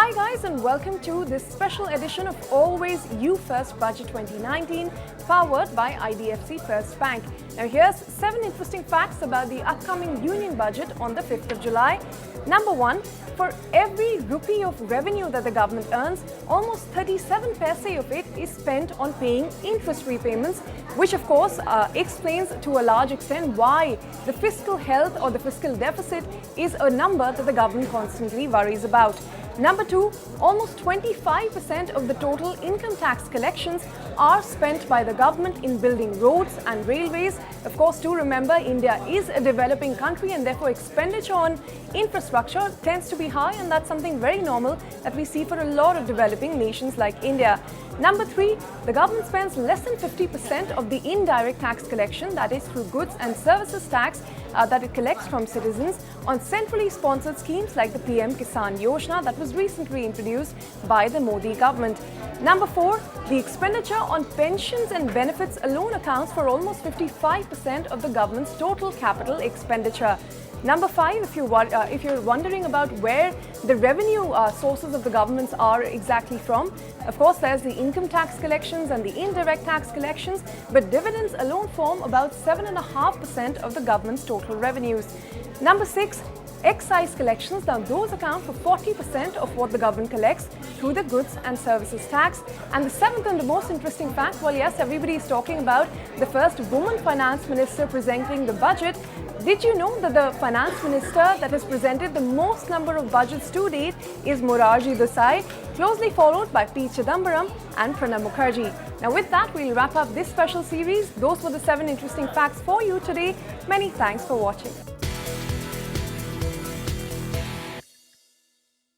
Hi guys, and welcome to this special edition of Always You First Budget 2019, powered by IDFC First Bank. Now here's 7 interesting facts about the upcoming Union Budget on the 5th of July. Number 1, for every rupee of revenue that the government earns, almost 37 paise of it is spent on paying interest repayments, which of course explains to a large extent why the fiscal health or the fiscal deficit is a number that the government constantly worries about. Number 2, almost 25% of the total income tax collections are spent by the government in building roads and railways. Of course, do remember, India is a developing country and therefore expenditure on infrastructure tends to be high, and that's something very normal that we see for a lot of developing nations like India. Number 3, the government spends less than 50% of the indirect tax collection, that is through goods and services tax that it collects from citizens, on centrally sponsored schemes like the PM Kisan Yojana that was recently introduced by the Modi government. Number 4, the expenditure on pensions and benefits alone accounts for almost 55% of the government's total capital expenditure. Number 5, if you're wondering about where the revenue sources of the governments are exactly from, of course there's the income tax collections and the indirect tax collections, but dividends alone form about 7.5% of the government's total revenues. Number 6, excise collections. Now those account for 40% of what the government collects through the goods and services tax. And the 7th and the most interesting fact, well yes, everybody is talking about the first woman finance minister presenting the budget. Did you know that the finance minister that has presented the most number of budgets to date is Morarji Desai, closely followed by P. Chidambaram and Pranab Mukherjee. Now with that, we'll wrap up this special series. Those were the 7 interesting facts for you today. Many thanks for watching.